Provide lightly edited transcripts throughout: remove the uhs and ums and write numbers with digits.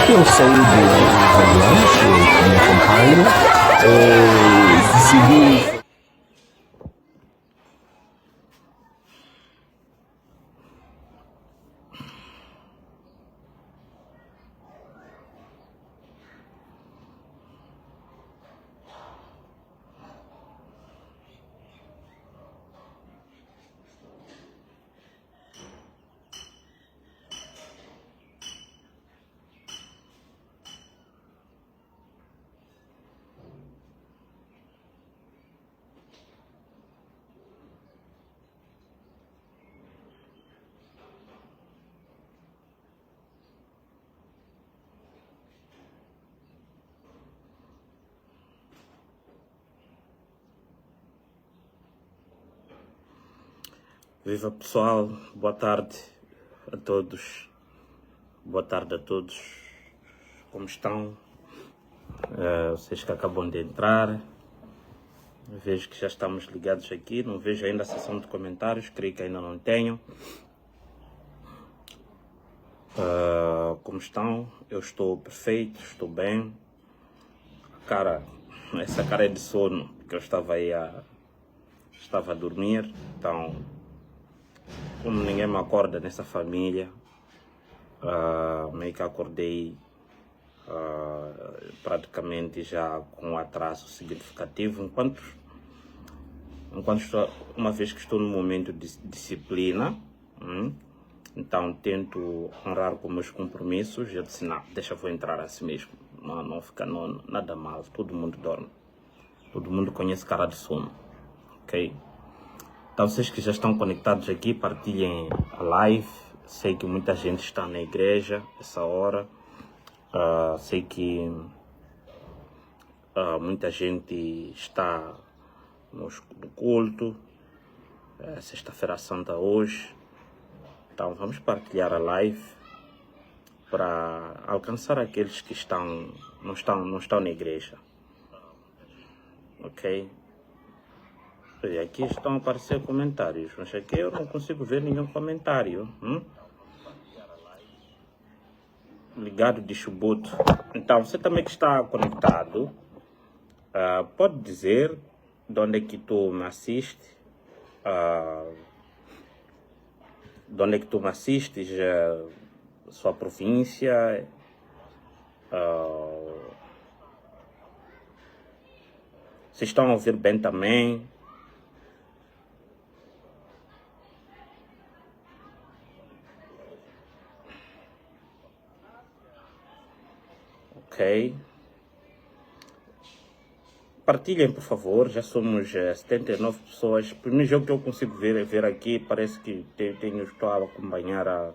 Eu saí de Orleans, eu me acompanho, decidi. Viva pessoal, boa tarde a todos, boa tarde a todos, como estão? Vocês que acabam de entrar, vejo que já estamos ligados aqui, não vejo ainda a seção de comentários, creio que ainda não tenho. Como estão? Eu estou perfeito, estou bem. Essa cara é de sono, porque eu estava a dormir, então... Como ninguém me acorda nessa família, meio que acordei praticamente já com um atraso significativo, uma vez que estou no momento de disciplina, então tento honrar com meus compromissos. Eu disse, não, vou entrar assim mesmo, não fica nada mal, todo mundo dorme, todo mundo conhece cara de sono, ok? Então, vocês que já estão conectados aqui, partilhem a live. Sei que muita gente está na igreja essa hora. Sei que muita gente está no culto. Sexta-feira Santa hoje. Então, vamos partilhar a live para alcançar aqueles que não estão na igreja. Ok? E aqui estão a aparecer comentários, mas aqui eu não consigo ver nenhum comentário. Ligado de Chubuto. Então, você também que está conectado, pode dizer de onde é que tu me assiste, de onde é que tu me assistes, sua província, vocês estão a ouvir bem também. Ok. Partilhem, por favor. Já somos 79 pessoas. O primeiro jogo que eu consigo ver aqui, parece que estou a acompanhar a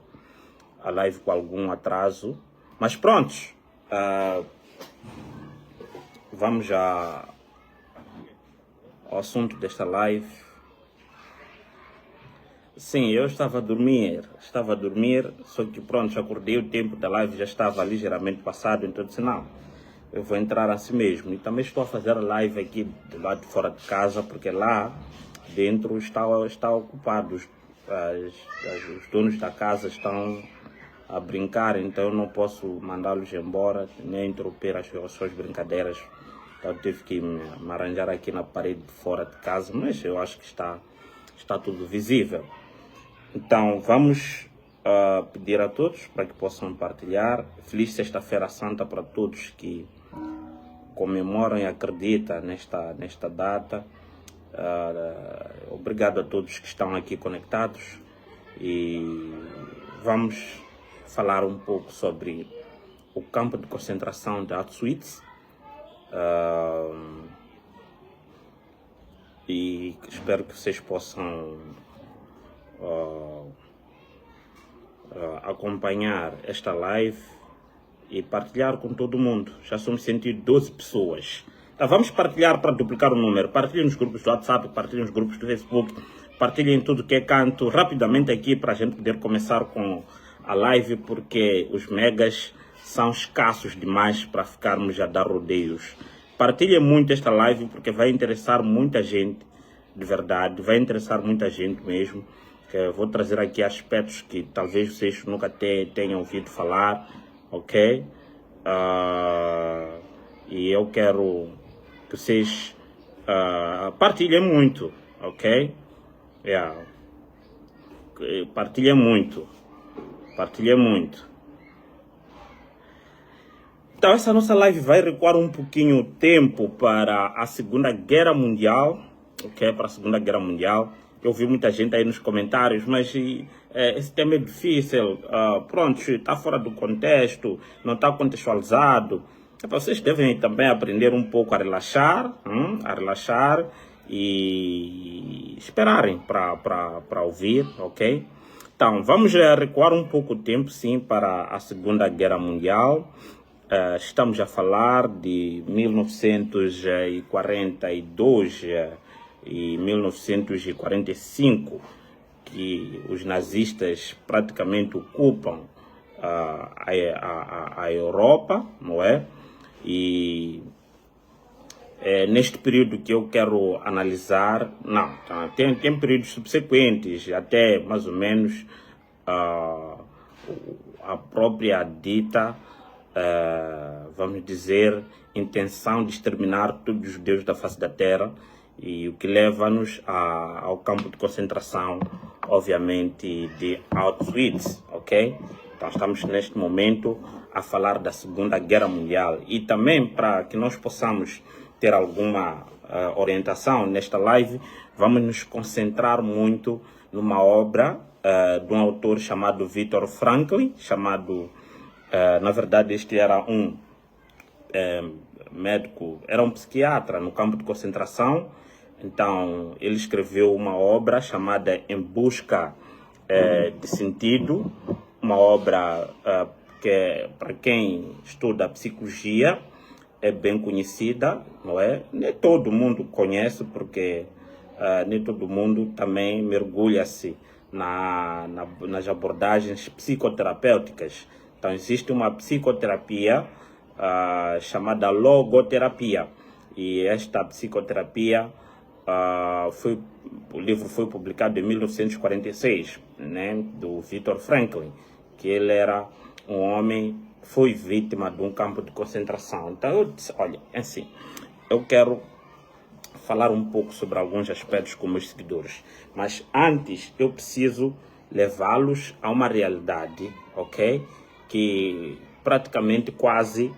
live com algum atraso. Mas prontos. Vamos ao assunto desta live. Sim, eu estava a dormir, só que pronto, acordei, o tempo da live já estava ligeiramente passado, então eu disse, não, eu vou entrar assim mesmo. E também estou a fazer a live aqui do lado de fora de casa, porque lá dentro está ocupado, os donos da casa estão a brincar, então eu não posso mandá-los embora, nem interromper as suas brincadeiras. Então eu tive que me arranjar aqui na parede de fora de casa, mas eu acho que está tudo visível. Então, vamos pedir a todos para que possam partilhar. Feliz Sexta-feira Santa para todos que comemoram e acreditam nesta data. Obrigado a todos que estão aqui conectados. E vamos falar um pouco sobre o campo de concentração de Auschwitz. E espero que vocês possam acompanhar esta live e partilhar com todo mundo. Já somos 112 pessoas. Então, vamos partilhar para duplicar o número. Partilhem nos grupos do WhatsApp, partilhem nos grupos do Facebook, partilhem tudo que é canto rapidamente aqui para a gente poder começar com a live, porque os megas são escassos demais para ficarmos a dar rodeios. Partilhem muito esta live porque vai interessar muita gente, de verdade, vai interessar muita gente mesmo. Eu vou trazer aqui aspectos que talvez vocês nunca tenham ouvido falar, ok? e eu quero que vocês partilhem muito, ok? Partilhem muito. Então essa nossa live vai recuar um pouquinho o tempo para a Segunda Guerra Mundial, ok? Para a Segunda Guerra Mundial. Eu vi muita gente aí nos comentários, mas esse tema é difícil, pronto, está fora do contexto, não está contextualizado. Vocês devem também aprender um pouco a relaxar e esperarem para ouvir, ok? Então, vamos recuar um pouco o tempo, sim, para a Segunda Guerra Mundial. Estamos a falar de 1942 e 1945, que os nazistas praticamente ocupam a Europa, não é? E é neste período que eu quero analisar, tem períodos subsequentes, até mais ou menos a própria dita, vamos dizer, intenção de exterminar todos os judeus da face da terra, e o que leva-nos ao campo de concentração, obviamente, de Auschwitz, ok? Então estamos neste momento a falar da Segunda Guerra Mundial, e também para que nós possamos ter alguma orientação nesta live, vamos nos concentrar muito numa obra de um autor chamado Viktor Frankl, na verdade este era um médico, era um psiquiatra no campo de concentração. Então ele escreveu uma obra chamada Em Busca de Sentido, uma obra que para quem estuda psicologia é bem conhecida, não é? Nem todo mundo conhece, porque nem todo mundo também mergulha-se nas abordagens psicoterapêuticas. Então existe uma psicoterapia chamada logoterapia, e esta psicoterapia o livro foi publicado em 1946, né, do Viktor Frankl, que ele era um homem, foi vítima de um campo de concentração. Então eu disse, olha, assim, eu quero falar um pouco sobre alguns aspectos com meus seguidores, mas antes eu preciso levá-los a uma realidade, ok? Que praticamente quase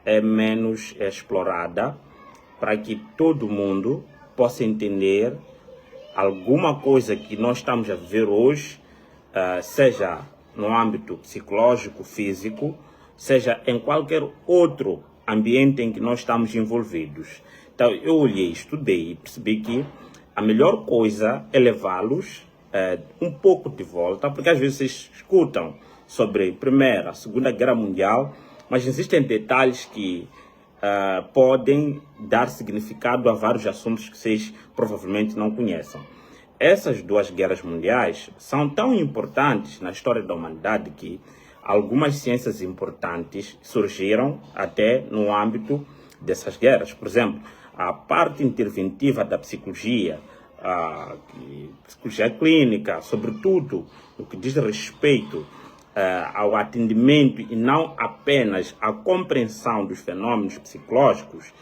é menos explorada, para que todo mundo possa entender alguma coisa que nós estamos a ver hoje, seja no âmbito psicológico, físico, seja em qualquer outro ambiente em que nós estamos envolvidos. Então eu olhei, estudei e percebi que a melhor coisa é levá-los um pouco de volta, porque às vezes vocês escutam sobre a Primeira, a Segunda Guerra Mundial, mas existem detalhes que podem dar significado a vários assuntos que vocês provavelmente não conhecem. Essas duas guerras mundiais são tão importantes na história da humanidade que algumas ciências importantes surgiram até no âmbito dessas guerras. Por exemplo, a parte interventiva da psicologia, a psicologia clínica, sobretudo no que diz respeito ao atendimento e não apenas à compreensão dos fenômenos psicológicos,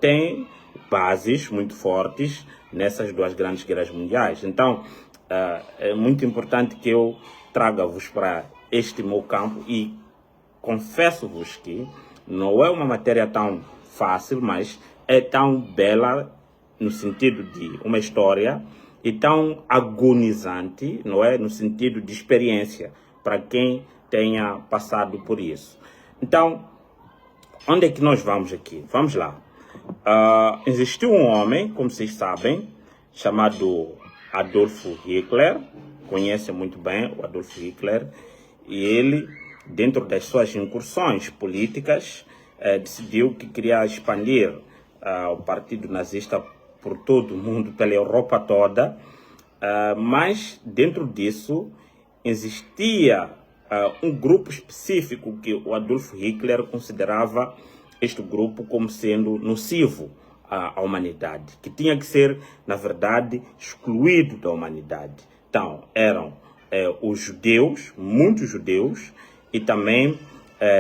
tem bases muito fortes nessas duas grandes guerras mundiais. Então, é muito importante que eu traga-vos para este meu campo, e confesso-vos que não é uma matéria tão fácil, mas é tão bela no sentido de uma história e tão agonizante, não é, no sentido de experiência, para quem tenha passado por isso. Então, onde é que nós vamos aqui? Vamos lá. Existiu um homem, como vocês sabem, chamado Adolf Hitler. Conhecem muito bem o Adolf Hitler. E ele, dentro das suas incursões políticas, decidiu que queria expandir o partido nazista por todo o mundo, pela Europa toda. Mas dentro disso existia um grupo específico que o Adolf Hitler considerava este grupo como sendo nocivo à humanidade, que tinha que ser, na verdade, excluído da humanidade. Então, eram os judeus, muitos judeus, e também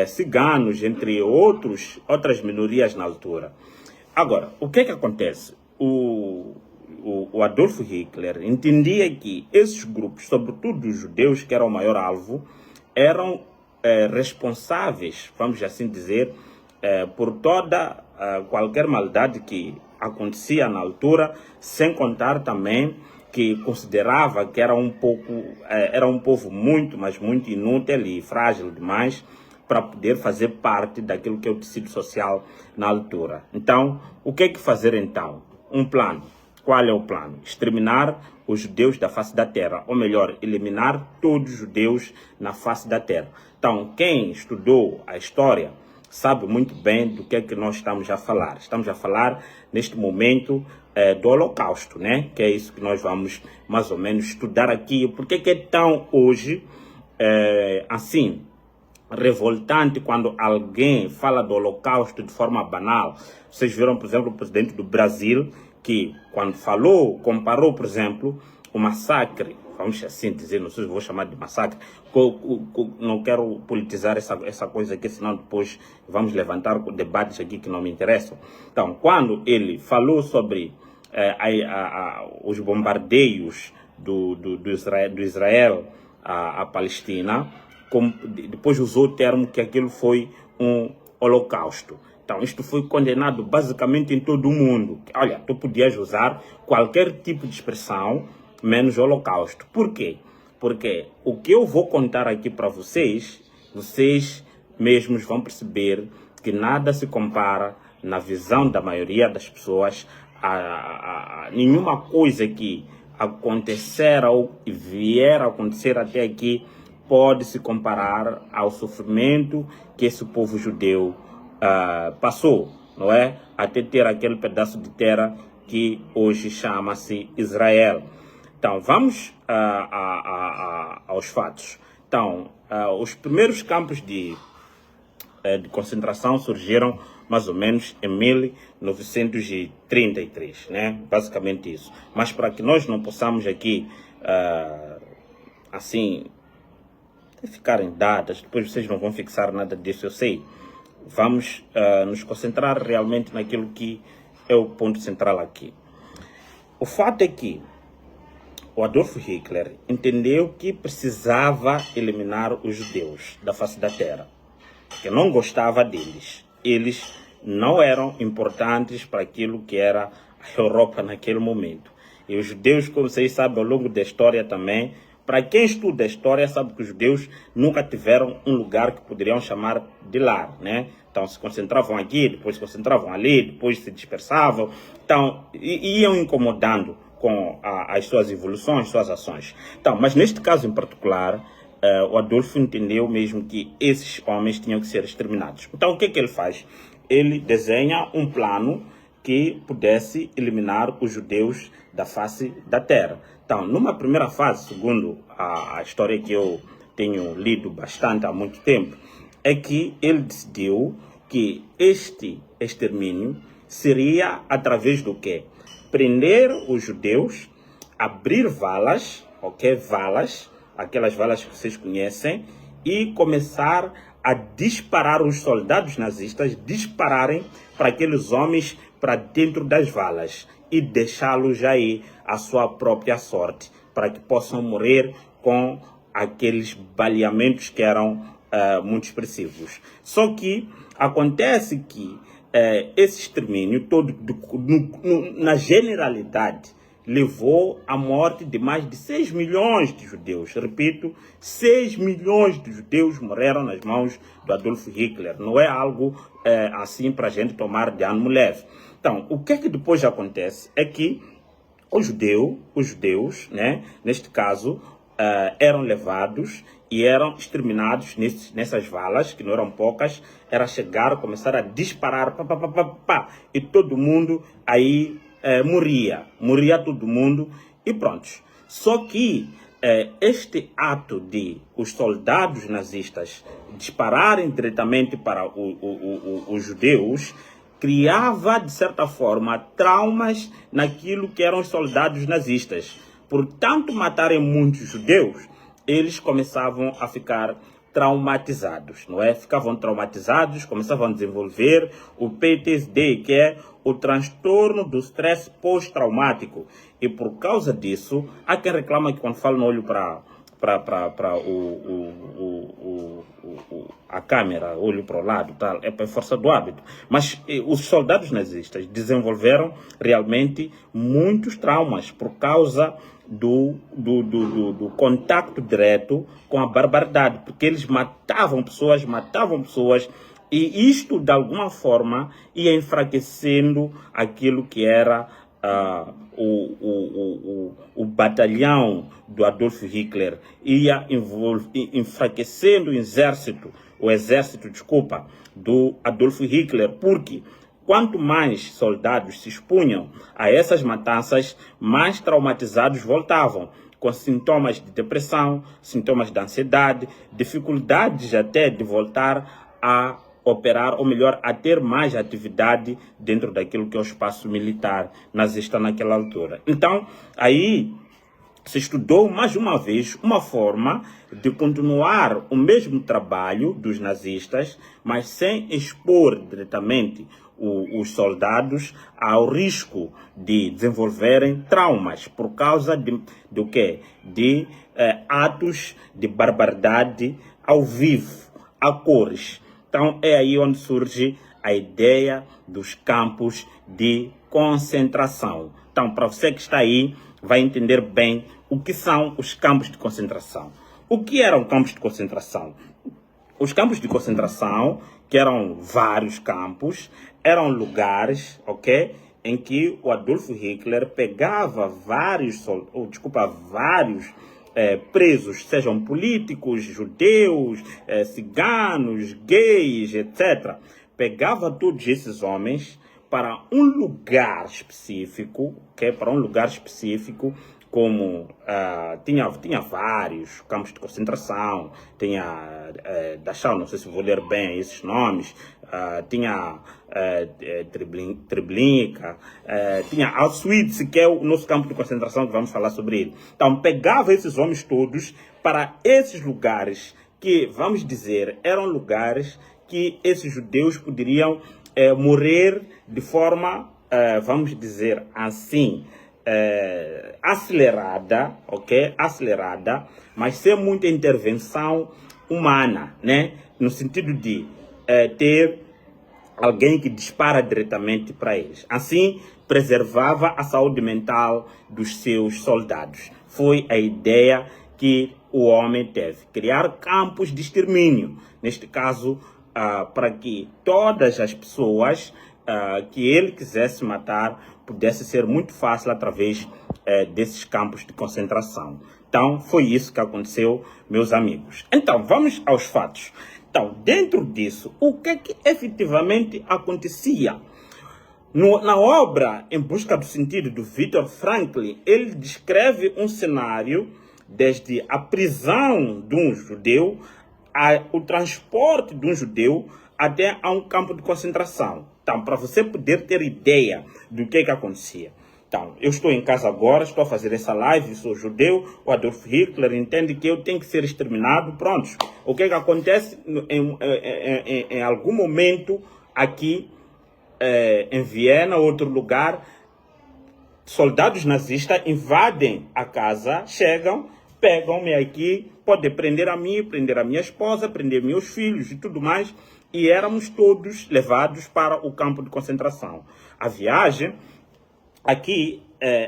ciganos, entre outras minorias na altura. Agora, o que acontece? O Adolf Hitler entendia que esses grupos, sobretudo os judeus, que eram o maior alvo, eram responsáveis, vamos assim dizer, por toda qualquer maldade que acontecia na altura, sem contar também que considerava que era um povo muito, mas muito inútil e frágil demais para poder fazer parte daquilo que é o tecido social na altura. Então, o que fazer então? Um plano. Qual é o plano? Exterminar os judeus da face da terra, ou melhor, eliminar todos os judeus na face da terra. Então, quem estudou a história sabe muito bem do que é que nós estamos a falar. Estamos a falar, neste momento, do Holocausto, né? Que é isso que nós vamos, mais ou menos, estudar aqui. Por que é tão, hoje, assim, revoltante quando alguém fala do Holocausto de forma banal? Vocês viram, por exemplo, o presidente do Brasil, que quando falou, comparou, por exemplo, o massacre, vamos assim dizer, não sei se vou chamar de massacre, não quero politizar essa coisa aqui, senão depois vamos levantar debates aqui que não me interessam. Então, quando ele falou sobre os bombardeios do Israel à Palestina, depois usou o termo que aquilo foi um holocausto. Então, isto foi condenado basicamente em todo o mundo. Olha, tu podias usar qualquer tipo de expressão, menos holocausto. Por quê? Porque o que eu vou contar aqui para vocês, vocês mesmos vão perceber que nada se compara, na visão da maioria das pessoas, a nenhuma coisa que acontecer ou vier a acontecer até aqui pode se comparar ao sofrimento que esse povo judeu passou, não é? Até ter aquele pedaço de terra que hoje chama-se Israel. Então, vamos aos fatos. Então, os primeiros campos de concentração surgiram mais ou menos em 1933, né? Basicamente isso. Mas para que nós não possamos aqui, assim, ficar em datas, depois vocês não vão fixar nada disso, eu sei. Vamos nos concentrar realmente naquilo que é o ponto central aqui. O fato é que o Adolf Hitler entendeu que precisava eliminar os judeus da face da terra, porque não gostava deles. Eles não eram importantes para aquilo que era a Europa naquele momento. E os judeus, como vocês sabem, ao longo da história também, para quem estuda a história, sabe que os judeus nunca tiveram um lugar que poderiam chamar de lar, né? Então se concentravam aqui, depois se concentravam ali, depois se dispersavam. Então iam incomodando com as suas evoluções, suas ações. Então, mas neste caso em particular, o Adolfo entendeu mesmo que esses homens tinham que ser exterminados. Então o que ele faz? Ele desenha um plano que pudesse eliminar os judeus da face da terra. Então, numa primeira fase, segundo a história que eu tenho lido bastante há muito tempo, é que ele decidiu que este extermínio seria através do quê? Prender os judeus, abrir valas, ok? Valas, aquelas valas que vocês conhecem, e começar a disparar os soldados nazistas, dispararem para aqueles homens para dentro das valas e deixá-los aí à sua própria sorte, para que possam morrer com aqueles baleamentos que eram muito expressivos. Só que acontece que esse extermínio todo, na generalidade, levou à morte de mais de 6 milhões de judeus. Repito, 6 milhões de judeus morreram nas mãos do Adolf Hitler. Não é algo assim para a gente tomar de ânimo leve. Então, o que depois acontece é que os judeus, né, neste caso, eram levados e eram exterminados nessas valas, que não eram poucas. Era chegar, começar a disparar, e todo mundo aí morria todo mundo e pronto. Só que este ato de os soldados nazistas dispararem diretamente para os judeus criava, de certa forma, traumas naquilo que eram os soldados nazistas. Por tanto matarem muitos judeus, eles começavam a ficar traumatizados, não é? Ficavam traumatizados, começavam a desenvolver o PTSD, que é o transtorno do stress pós-traumático. E por causa disso, há quem reclama que quando fala no olho para a câmera, olho para o lado, tal, é para força do hábito. Mas os soldados nazistas desenvolveram realmente muitos traumas por causa do contato direto com a barbaridade, porque eles matavam pessoas, e isto de alguma forma ia enfraquecendo aquilo que era o batalhão do Adolf Hitler, ia enfraquecendo o exército, do Adolf Hitler, porque quanto mais soldados se expunham a essas matanças, mais traumatizados voltavam, com sintomas de depressão, sintomas de ansiedade, dificuldades até de voltar a operar, ou melhor, a ter mais atividade dentro daquilo que é o espaço militar nazista naquela altura. Então, aí se estudou mais uma vez uma forma de continuar o mesmo trabalho dos nazistas, mas sem expor diretamente os soldados ao risco de desenvolverem traumas por causa do quê? De atos de barbaridade ao vivo, a cores. Então é aí onde surge a ideia dos campos de concentração. Então, para você que está aí, vai entender bem o que são os campos de concentração. O que eram campos de concentração? Os campos de concentração, que eram vários campos, eram lugares, ok, em que o Adolf Hitler pegava vários presos, sejam políticos, judeus, ciganos, gays, etc. Pegava todos esses homens para um lugar específico, como tinha vários campos de concentração, tinha Dachau, não sei se vou ler bem esses nomes, tinha Treblinka, tinha Auschwitz, que é o nosso campo de concentração, que vamos falar sobre ele. Então pegava esses homens todos para esses lugares que, vamos dizer, eram lugares que esses judeus poderiam morrer de forma, vamos dizer assim, acelerada, ok? Acelerada, mas sem muita intervenção humana, né? No sentido de ter alguém que dispara diretamente para eles. Assim, preservava a saúde mental dos seus soldados. Foi a ideia que o homem teve. Criar campos de extermínio, neste caso, para que todas as pessoas que ele quisesse matar pudesse ser muito fácil através desses campos de concentração. Então, foi isso que aconteceu, meus amigos. Então, vamos aos fatos. Então, dentro disso, o que efetivamente acontecia? Na obra Em Busca do Sentido, do Viktor Frankl, ele descreve um cenário desde a prisão de um judeu, o transporte de um judeu até a um campo de concentração. Então, para você poder ter ideia do que acontecia. Então, eu estou em casa agora, estou a fazer essa live, sou judeu, o Adolf Hitler entende que eu tenho que ser exterminado, pronto. O que acontece em algum momento aqui em Viena, outro lugar, soldados nazistas invadem a casa, chegam, pegam-me aqui, podem prender a mim, prender a minha esposa, prender meus filhos e tudo mais, e éramos todos levados para o campo de concentração. A viagem aqui,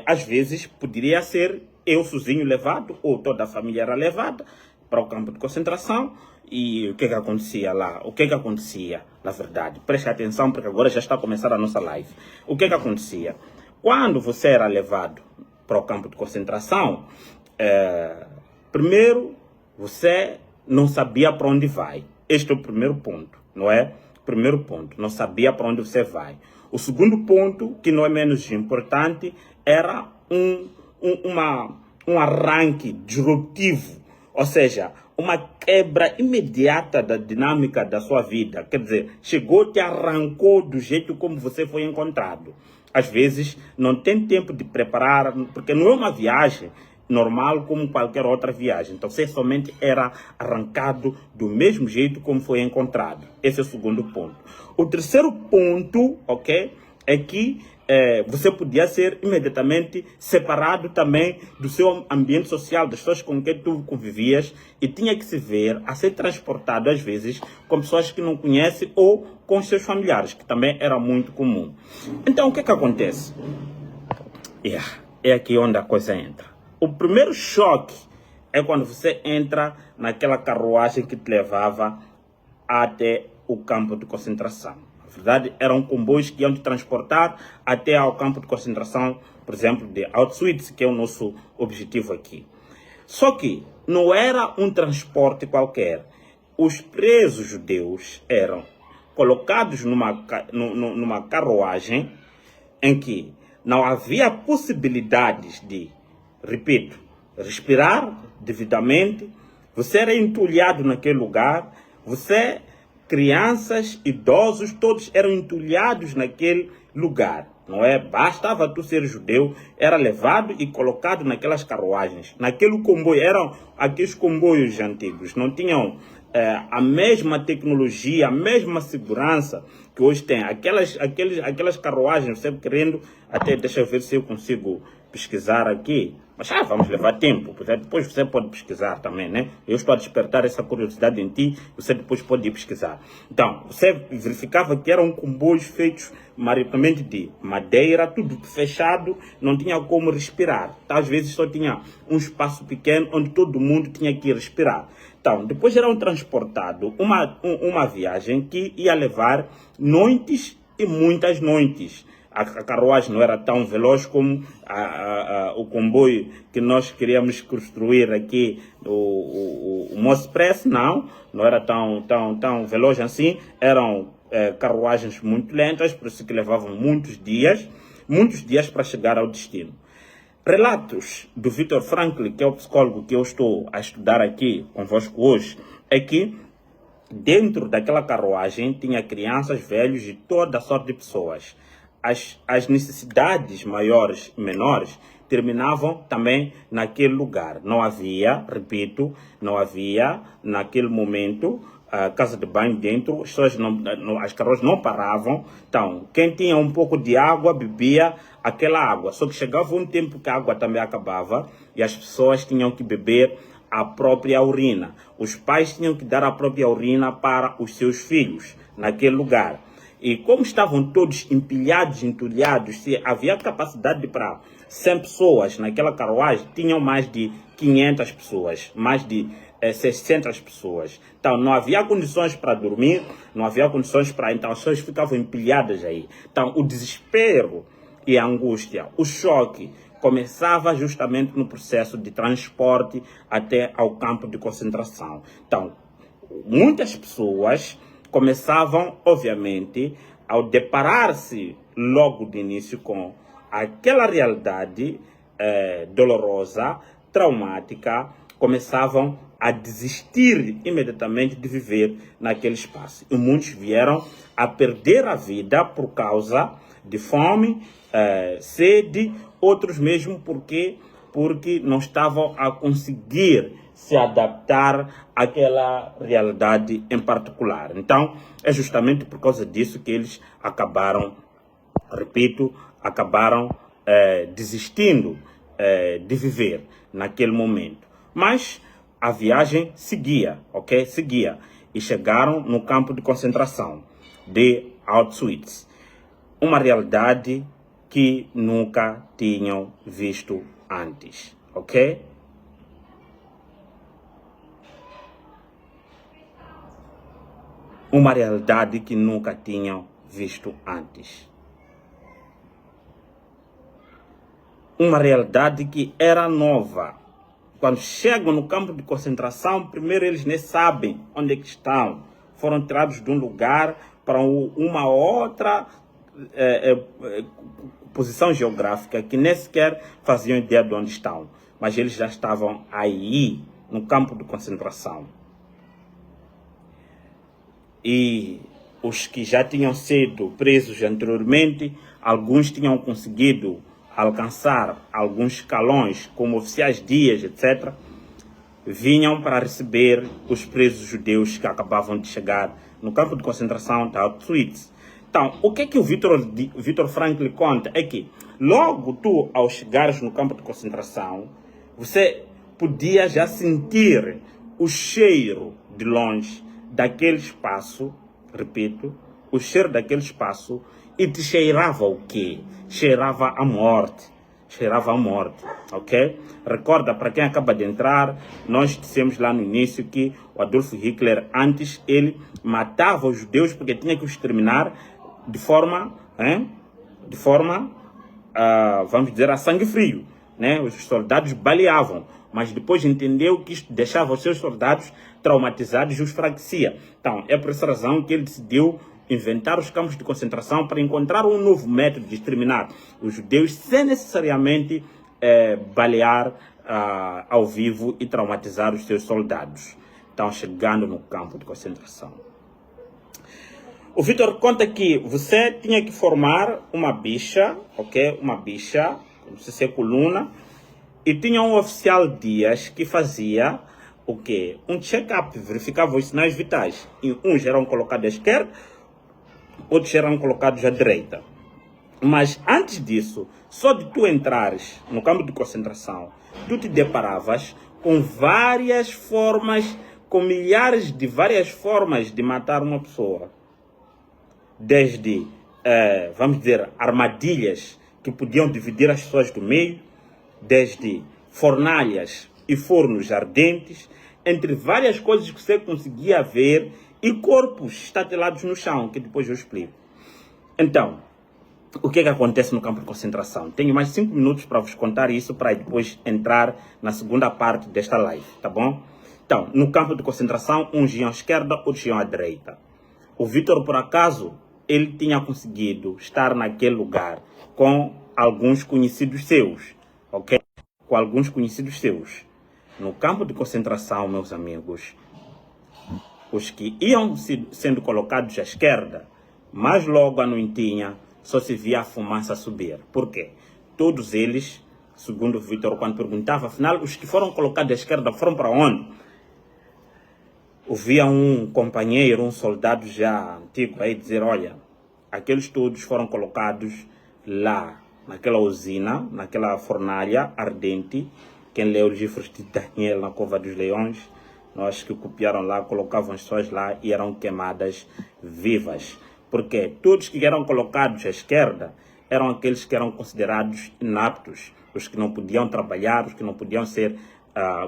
às vezes, poderia ser eu sozinho levado, ou toda a família era levada para o campo de concentração. E o que acontecia lá? O que acontecia, na verdade? Preste atenção, porque agora já está a começar a nossa live. O que acontecia? Quando você era levado para o campo de concentração, primeiro, você não sabia para onde vai. Este é o primeiro ponto, não é? Primeiro ponto, não sabia para onde você vai. O segundo ponto, que não é menos importante, era um arranque disruptivo, ou seja, uma quebra imediata da dinâmica da sua vida. Quer dizer, chegou, te arrancou do jeito como você foi encontrado. Às vezes, não tem tempo de preparar, porque não é uma viagem normal como qualquer outra viagem. Então, você somente era arrancado do mesmo jeito como foi encontrado. Esse é o segundo ponto. O terceiro ponto, ok, é que você podia ser imediatamente separado também do seu ambiente social, das pessoas com quem tu convivias, e tinha que se ver a ser transportado, às vezes, com pessoas que não conhece ou com os seus familiares, que também era muito comum. Então, o que é que acontece? É aqui onde a coisa entra. O primeiro choque é quando você entra naquela carruagem que te levava até o campo de concentração. Na verdade, eram comboios que iam te transportar até ao campo de concentração, por exemplo, de Auschwitz, que é o nosso objetivo aqui. Só que não era um transporte qualquer. Os presos judeus eram colocados numa carruagem em que não havia possibilidades de, repito, respirar devidamente. Você era entulhado naquele lugar. Você, crianças, idosos, todos eram entulhados naquele lugar. Não é? Bastava tu ser judeu, era levado e colocado naquelas carruagens. Naquele comboio, eram aqueles comboios antigos, não tinham a mesma tecnologia, a mesma segurança que hoje tem. Aquelas carruagens, você querendo, até deixa eu ver se eu consigo pesquisar aqui, mas vamos levar tempo, depois você pode pesquisar também, né? Eu estou a despertar essa curiosidade em ti, você depois pode ir pesquisar. Então, você verificava que eram comboios feitos maioritariamente de madeira, tudo fechado, não tinha como respirar. Às vezes só tinha um espaço pequeno onde todo mundo tinha que respirar. Então, depois eram transportados uma viagem que ia levar noites e muitas noites. A carruagem não era tão veloz como o comboio que nós queríamos construir aqui, o Mospress, não era tão veloz assim. Eram carruagens muito lentas, por isso que levavam muitos dias para chegar ao destino. Relatos do Viktor Frankl, que é o psicólogo que eu estou a estudar aqui convosco hoje, é que dentro daquela carruagem tinha crianças, velhos e toda sorte de pessoas. As necessidades maiores e menores terminavam também naquele lugar. Não havia, repito, não havia naquele momento casa de banho dentro, as carruagens não paravam. Então, quem tinha um pouco de água bebia aquela água. Só que chegava um tempo que a água também acabava e as pessoas tinham que beber a própria urina. Os pais tinham que dar a própria urina para os seus filhos naquele lugar. E como estavam todos empilhados, entulhados, se havia capacidade para 100 pessoas naquela carruagem, tinham mais de 500 pessoas, mais de 600 pessoas. Então, não havia condições para dormir, não havia condições para... Então, as pessoas ficavam empilhadas aí. Então, o desespero e a angústia, o choque, começava justamente no processo de transporte até ao campo de concentração. Então, muitas pessoas começavam, obviamente, ao deparar-se logo de início com aquela realidade dolorosa, traumática, começavam a desistir imediatamente de viver naquele espaço. E muitos vieram a perder a vida por causa de fome, sede, outros mesmo porque não estavam a conseguir se adaptar àquela realidade em particular. Então, é justamente por causa disso que eles acabaram, repito, desistindo de viver naquele momento. Mas a viagem seguia, ok? Seguia. E chegaram no campo de concentração de Auschwitz. Uma realidade que nunca tinham visto antes, ok? Uma realidade que nunca tinham visto antes. Uma realidade que era nova. Quando chegam no campo de concentração, primeiro eles nem sabem onde é que estão. Foram tirados de um lugar para uma outra posição geográfica que nem sequer faziam ideia de onde estão. Mas eles já estavam aí, no campo de concentração. E os que já tinham sido presos anteriormente, alguns tinham conseguido alcançar alguns escalões, como oficiais dias, etc., vinham para receber os presos judeus que acabavam de chegar no campo de concentração de Auschwitz. Então, o que o Viktor Frankl conta é que logo tu, ao chegares no campo de concentração, você podia já sentir o cheiro de longe daquele espaço, repito, o cheiro daquele espaço, e te cheirava o quê? Cheirava a morte. Cheirava a morte, ok? Recorda, para quem acaba de entrar, nós dissemos lá no início que o Adolf Hitler, antes, ele matava os judeus porque tinha que os exterminar de forma, vamos dizer, a sangue frio, né? Os soldados baleavam, mas depois entendeu que isto deixava os seus soldados traumatizados e os enfraquecia. Então, é por essa razão que ele decidiu inventar os campos de concentração para encontrar um novo método de exterminar os judeus sem necessariamente balear ao vivo e traumatizar os seus soldados. Então, chegando no campo de concentração. O Viktor conta que você tinha que formar uma bicha, ok? Uma bicha, como se fosse coluna, e tinha um oficial dias que fazia o quê? Um check-up, verificava os sinais vitais. E uns eram colocados à esquerda, outros eram colocados à direita. Mas antes disso, só de tu entrares no campo de concentração, tu te deparavas com várias formas, com milhares de várias formas de matar uma pessoa. Desde, vamos dizer, armadilhas que podiam dividir as pessoas do meio, desde fornalhas e fornos ardentes, entre várias coisas que você conseguia ver, e corpos estatelados no chão, que depois eu explico. Então, o que acontece no campo de concentração? Tenho mais 5 minutos para vos contar isso, para depois entrar na segunda parte desta live, tá bom? Então, no campo de concentração, uns iam à esquerda, outros iam à direita. O Viktor, por acaso, ele tinha conseguido estar naquele lugar com alguns conhecidos seus, ok? Com alguns conhecidos seus. No campo de concentração, meus amigos, os que iam sendo colocados à esquerda, mas logo à noitinha, só se via a fumaça subir. Por quê? Todos eles, segundo o Viktor, quando perguntava, afinal, os que foram colocados à esquerda foram para onde? Ouvia um companheiro, um soldado já antigo, aí dizer, olha, aqueles todos foram colocados lá, naquela usina, naquela fornalha ardente. Quem lê os livros de Daniel na Cova dos Leões, nós que copiaram lá, colocavam as pessoas lá e eram queimadas vivas. Porque todos que eram colocados à esquerda eram aqueles que eram considerados inaptos, os que não podiam trabalhar, os que não podiam ser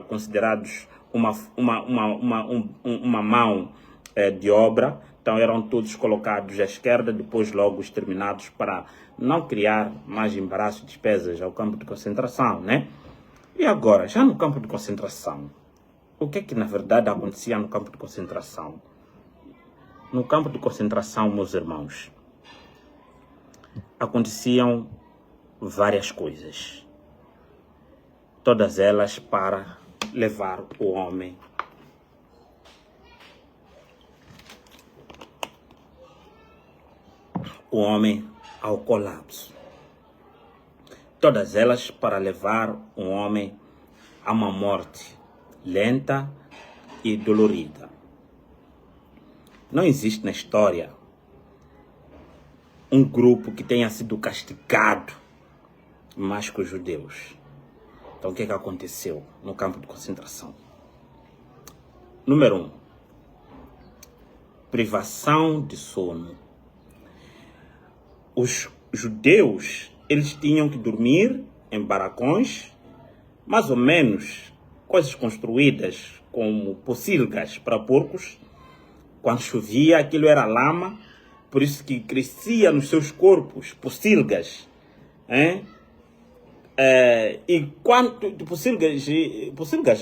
considerados uma mão de obra. Então eram todos colocados à esquerda, depois logo exterminados para não criar mais embaraço e despesas ao campo de concentração, né? E agora, já no campo de concentração, o que na verdade acontecia no campo de concentração? No campo de concentração, meus irmãos, aconteciam várias coisas. Todas elas para levar o homem ao colapso. Todas elas para levar um homem a uma morte lenta e dolorida. Não existe na história um grupo que tenha sido castigado mais que os judeus. Então o que aconteceu no campo de concentração? Número 1. Privação de sono. Os judeus, eles tinham que dormir em barracões, mais ou menos coisas construídas como pocilgas para porcos. Quando chovia, aquilo era lama, por isso que crescia nos seus corpos pocilgas. E quanto de pocilgas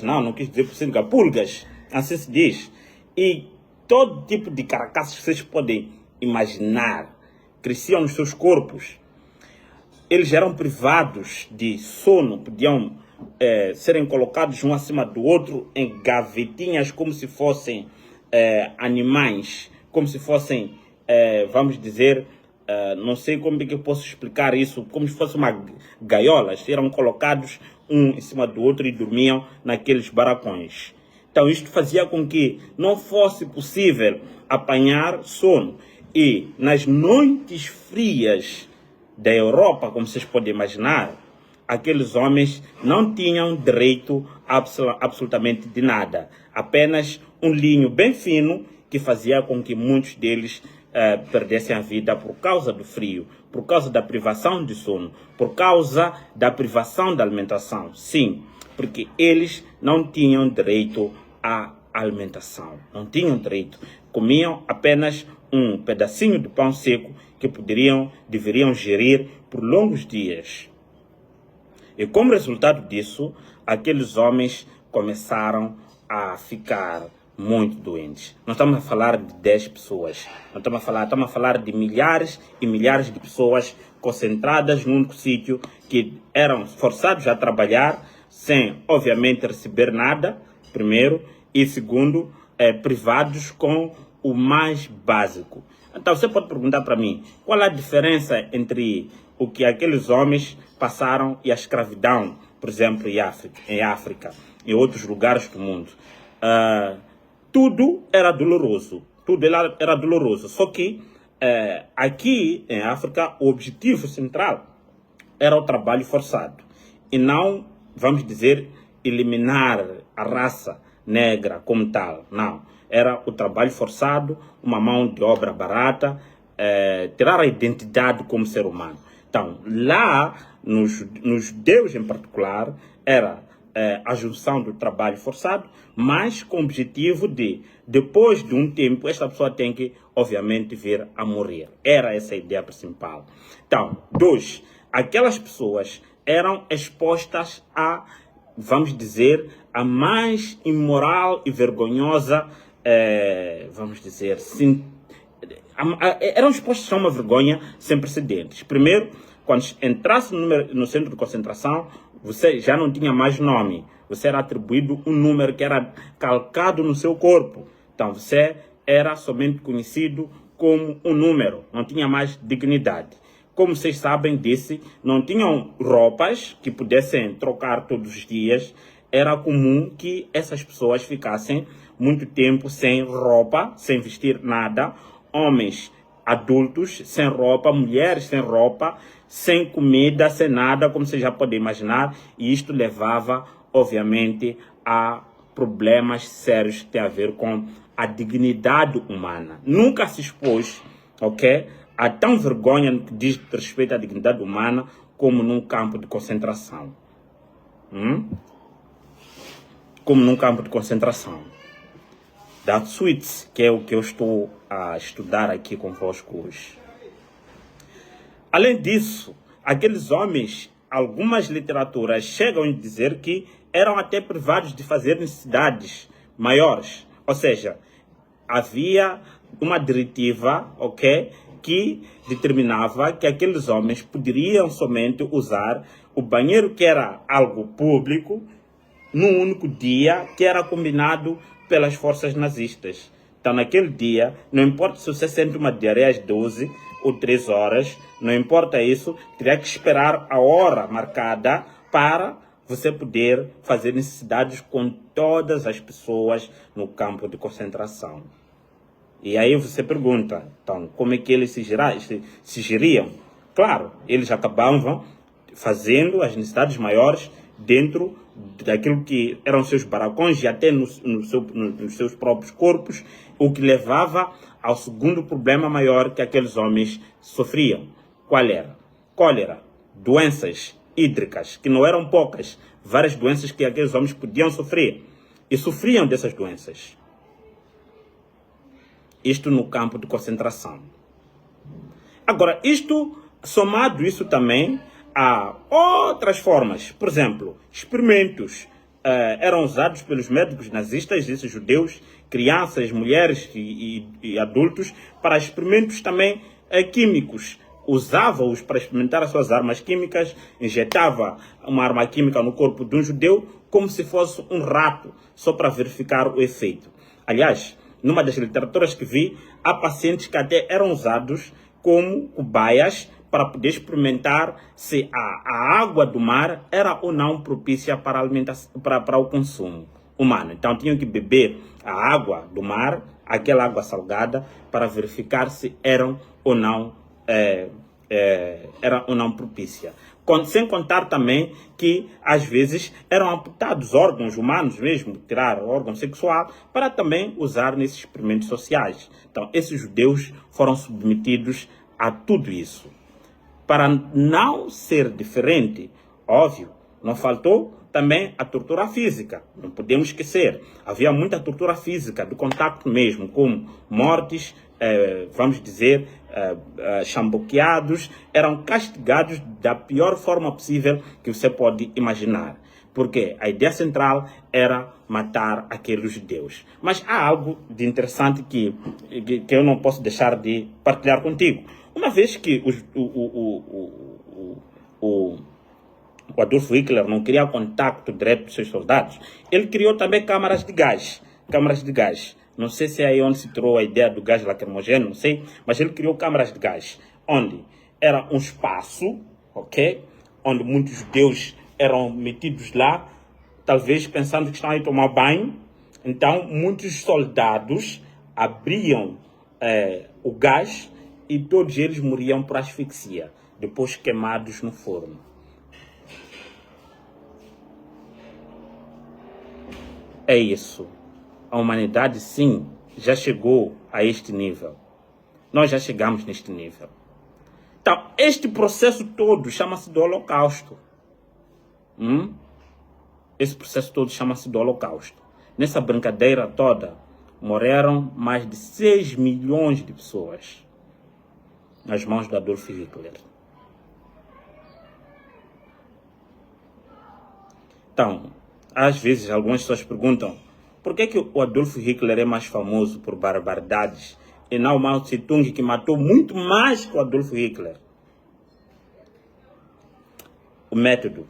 não quis dizer pocilga, pulgas, assim se diz. E todo tipo de carcaças que vocês podem imaginar cresciam nos seus corpos. Eles eram privados de sono, podiam serem colocados um acima do outro em gavetinhas como se fossem animais, como se fossem, vamos dizer, não sei como é que eu posso explicar isso, como se fosse uma gaiolas, eram colocados um em cima do outro e dormiam naqueles barracões. Então isto fazia com que não fosse possível apanhar sono. E nas noites frias da Europa, como vocês podem imaginar, aqueles homens não tinham direito absolutamente de nada. Apenas um linho bem fino que fazia com que muitos deles perdessem a vida por causa do frio, por causa da privação de sono, por causa da privação da alimentação. Sim, porque eles não tinham direito à alimentação. Não tinham direito. Comiam apenas um pedacinho de pão seco que deveriam gerir por longos dias. E como resultado disso, aqueles homens começaram a ficar muito doentes. Não estamos a falar de 10 pessoas. Não estamos a falar de milhares e milhares de pessoas concentradas num único sítio que eram forçados a trabalhar sem, obviamente, receber nada, primeiro, e segundo, privados com o mais básico. Então você pode perguntar para mim, qual a diferença entre o que aqueles homens passaram e a escravidão, por exemplo, em África, em outros lugares do mundo? Tudo era doloroso, só que aqui em África o objetivo central era o trabalho forçado e não, vamos dizer, eliminar a raça negra como tal, não. Era o trabalho forçado, uma mão de obra barata, tirar a identidade como ser humano. Então, lá, nos judeus em particular, era a junção do trabalho forçado, mas com o objetivo de, depois de um tempo, esta pessoa tem que, obviamente, vir a morrer. Era essa a ideia principal. Então, aquelas pessoas eram expostas a, vamos dizer, a mais imoral e vergonhosa, vamos dizer, eram expostos a uma vergonha sem precedentes. Primeiro, quando entrasse no centro de concentração, você já não tinha mais nome. Você era atribuído um número que era calcado no seu corpo. Então, você era somente conhecido como um número. Não tinha mais dignidade. Como vocês sabem disso, não tinham roupas que pudessem trocar todos os dias. Era comum que essas pessoas ficassem muito tempo sem roupa, sem vestir nada. Homens adultos sem roupa, mulheres sem roupa, sem comida, sem nada, como você já pode imaginar. E isto levava, obviamente, a problemas sérios que têm a ver com a dignidade humana. Nunca se expôs, ok, a tão vergonha no que diz respeito à dignidade humana como num campo de concentração. Como num campo de concentração. That's it, que é o que eu estou a estudar aqui convosco hoje. Além disso, aqueles homens, algumas literaturas chegam a dizer que eram até privados de fazer necessidades maiores. Ou seja, havia uma diretiva, ok, que determinava que aqueles homens poderiam somente usar o banheiro, que era algo público, num único dia, que era combinado pelas forças nazistas. Então, naquele dia, não importa se você sente uma diarreia às 12 ou 3 horas, não importa isso, teria que esperar a hora marcada para você poder fazer necessidades com todas as pessoas no campo de concentração. E aí você pergunta, então, como é que eles se geriam? Claro, eles acabavam fazendo as necessidades maiores dentro daquilo que eram seus barracões e até nos seus próprios corpos, o que levava ao segundo problema maior que aqueles homens sofriam. Qual era? Cólera, doenças hídricas, que não eram poucas, várias doenças que aqueles homens podiam sofrer, e sofriam dessas doenças. Isto no campo de concentração. Agora, somado isso também a outras formas. Por exemplo, experimentos eram usados pelos médicos nazistas, esses judeus, crianças, mulheres e adultos, para experimentos também químicos. Usava-os para experimentar as suas armas químicas, injetava uma arma química no corpo de um judeu como se fosse um rato, só para verificar o efeito. Aliás, numa das literaturas que vi, há pacientes que até eram usados como cobaias para poder experimentar se a água do mar era ou não propícia para, para o consumo humano. Então tinham que beber a água do mar, aquela água salgada, para verificar se eram ou não propícia. Sem contar também que às vezes eram amputados órgãos humanos mesmo, tirar o órgão sexual, para também usar nesses experimentos sociais. Então esses judeus foram submetidos a tudo isso. Para não ser diferente, óbvio, não faltou também a tortura física. Não podemos esquecer. Havia muita tortura física, do contato mesmo, como mortes, vamos dizer, chamboqueados, eram castigados da pior forma possível que você pode imaginar. Porque a ideia central era matar aqueles judeus. Mas há algo de interessante que eu não posso deixar de partilhar contigo. Uma vez que o Adolf Hitler não queria contato direto dos seus soldados, ele criou também câmaras de gás. Câmaras de gás. Não sei se é aí onde se tirou a ideia do gás lacrimogêneo, não sei, mas ele criou câmaras de gás, onde era um espaço, ok? Onde muitos judeus eram metidos lá, talvez pensando que estão aí tomar banho. Então, muitos soldados abriam o gás e todos eles morriam por asfixia, depois queimados no forno. É isso. A humanidade, sim, já chegou a este nível. Nós já chegamos neste nível. Então, este processo todo chama-se do Holocausto. Esse processo todo chama-se do Holocausto. Nessa brincadeira toda, morreram mais de 6 milhões de pessoas nas mãos do Adolf Hitler. Então, às vezes, algumas pessoas perguntam por que o Adolf Hitler é mais famoso por barbaridades e não o Mao Tse-tung, que matou muito mais que o Adolf Hitler. O método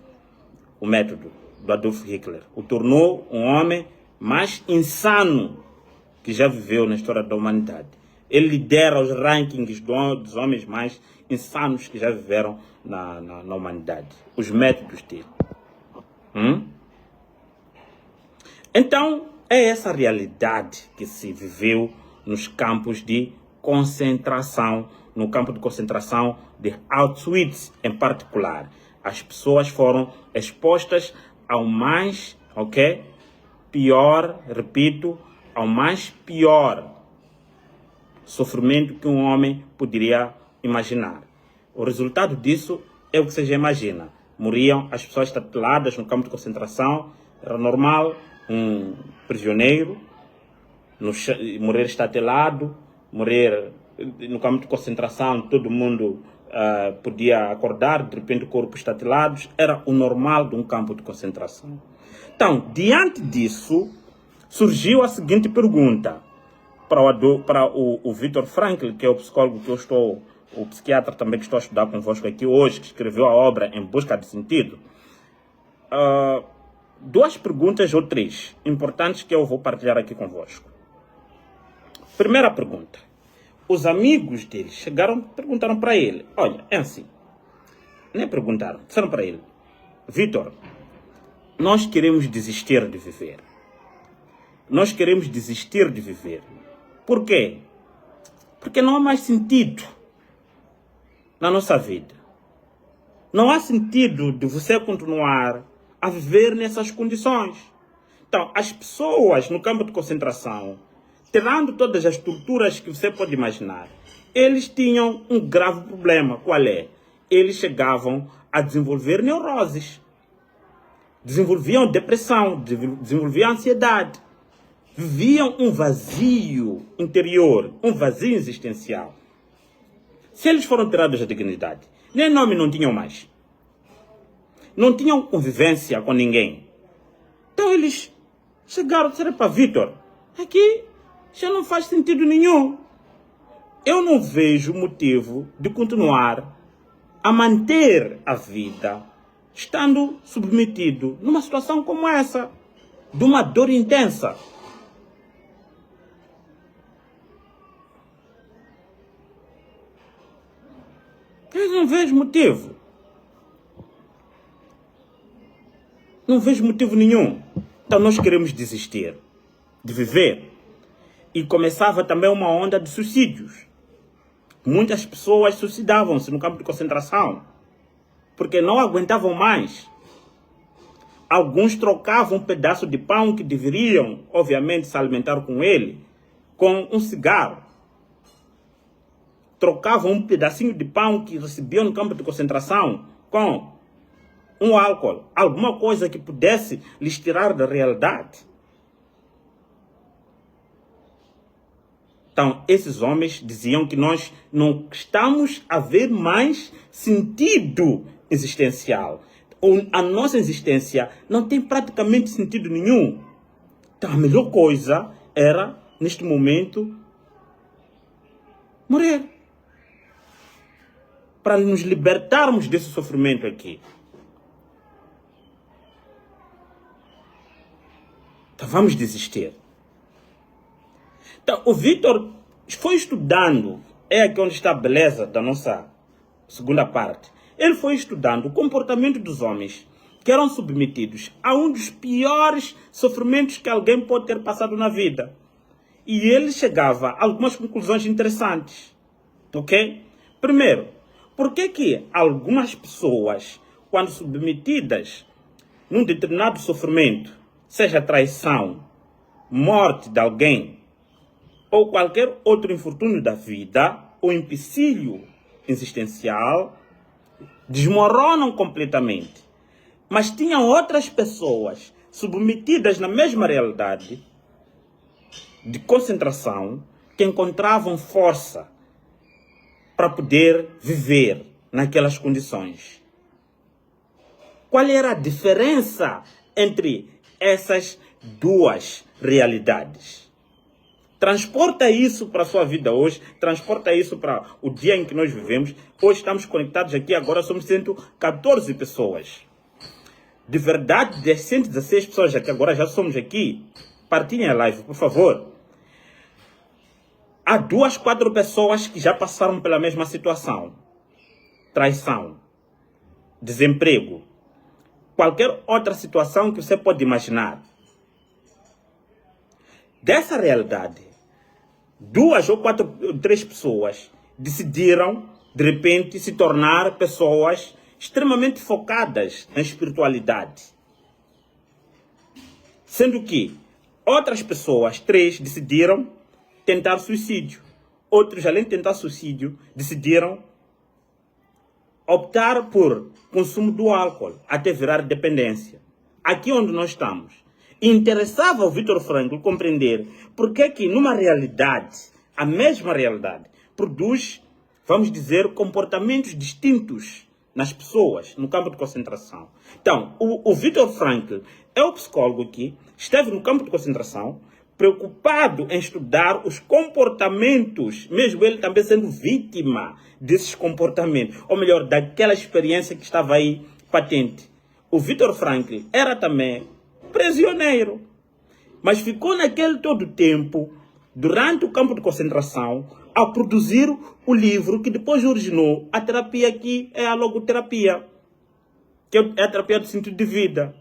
do Adolf Hitler o tornou um homem mais insano que já viveu na história da humanidade. Ele lidera os rankings dos homens mais insanos que já viveram na humanidade. Os métodos dele. Então, é essa realidade que se viveu nos campos de concentração, no campo de concentração de Auschwitz em particular. As pessoas foram expostas ao mais, pior, repito, ao mais pior sofrimento que um homem poderia imaginar. O resultado disso é o que você já imagina. Morriam as pessoas estateladas no campo de concentração. Era normal um prisioneiro morrer estatelado, morrer no campo de concentração. Todo mundo podia acordar, de repente, corpos estatelados. Era o normal de um campo de concentração. Então, diante disso, surgiu a seguinte pergunta para o Viktor Frankl, que é o psicólogo que eu estou, o psiquiatra também que estou a estudar convosco aqui hoje, que escreveu a obra Em Busca de Sentido. Duas perguntas ou três importantes que eu vou partilhar aqui convosco. Primeira pergunta. Os amigos dele perguntaram para ele. Olha, é assim. Nem perguntaram, disseram para ele. Viktor, nós queremos desistir de viver. Nós queremos desistir de viver. Por quê? Porque não há mais sentido na nossa vida. Não há sentido de você continuar a viver nessas condições. Então, as pessoas no campo de concentração, tirando todas as torturas que você pode imaginar, eles tinham um grave problema. Qual é? Eles chegavam a desenvolver neuroses, desenvolviam depressão, desenvolviam ansiedade, viviam um vazio interior, um vazio existencial. Se eles foram tirados da dignidade, nem nome não tinham mais. Não tinham convivência com ninguém. Então eles chegaram a dizer para Viktor, aqui já não faz sentido nenhum. Eu não vejo motivo de continuar a manter a vida estando submetido numa situação como essa, de uma dor intensa. Eu não vejo motivo. Não vejo motivo nenhum. Então nós queremos desistir de viver. E começava também uma onda de suicídios. Muitas pessoas suicidavam-se no campo de concentração, porque não aguentavam mais. Alguns trocavam um pedaço de pão que deveriam, obviamente, se alimentar com ele, com um cigarro. Trocavam um pedacinho de pão que recebiam no campo de concentração com um álcool, alguma coisa que pudesse lhes tirar da realidade. Então, esses homens diziam que nós não estamos a ver mais sentido existencial. A nossa existência não tem praticamente sentido nenhum. Então, a melhor coisa era, neste momento, morrer. Para nos libertarmos desse sofrimento aqui. Então, vamos desistir. Então, o Vitor foi estudando, é aqui onde está a beleza da nossa segunda parte. Ele foi estudando o comportamento dos homens que eram submetidos a um dos piores sofrimentos que alguém pode ter passado na vida. E ele chegava a algumas conclusões interessantes. Ok? Primeiro, por que algumas pessoas, quando submetidas num determinado sofrimento, seja traição, morte de alguém, ou qualquer outro infortúnio da vida, ou empecilho existencial, desmoronam completamente. Mas tinham outras pessoas submetidas na mesma realidade de concentração que encontravam força para poder viver naquelas condições. Qual era a diferença entre essas duas realidades? Transporta isso para a sua vida hoje, transporta isso para o dia em que nós vivemos. Hoje estamos conectados aqui, agora somos 114 pessoas. De verdade, das 116 pessoas que agora já somos aqui, partilhem a live, por favor. Há 2, 4 pessoas que já passaram pela mesma situação. Traição, desemprego, qualquer outra situação que você pode imaginar. Dessa realidade, 2 ou 4 ou 3 pessoas decidiram, de repente, se tornar pessoas extremamente focadas na espiritualidade. Sendo que outras pessoas, 3, decidiram tentar suicídio. Outros, além de tentar suicídio, decidiram optar por consumo do álcool, até virar dependência. Aqui onde nós estamos. Interessava ao Viktor Frankl compreender por que numa realidade, a mesma realidade, produz, vamos dizer, comportamentos distintos nas pessoas, no campo de concentração. Então, o Viktor Frankl é o psicólogo que esteve no campo de concentração, preocupado em estudar os comportamentos, mesmo ele também sendo vítima desses comportamentos, ou melhor, daquela experiência que estava aí patente. O Viktor Frankl era também prisioneiro, mas ficou naquele todo tempo, durante o campo de concentração, a produzir o livro que depois originou a terapia que é a logoterapia, que é a terapia do sentido de vida.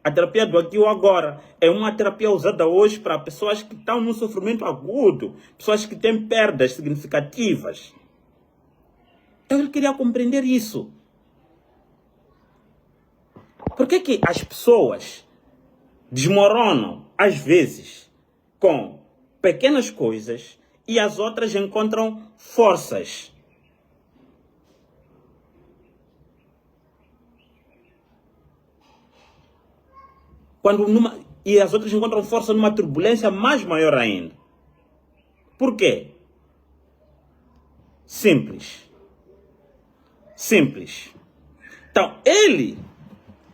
A terapia do aqui ou agora é uma terapia usada hoje para pessoas que estão num sofrimento agudo, pessoas que têm perdas significativas. Então ele queria compreender isso. Por que as pessoas desmoronam, às vezes, com pequenas coisas e as outras encontram forças? E as outras encontram força numa turbulência mais maior ainda. Por quê? Simples. Simples. Então, ele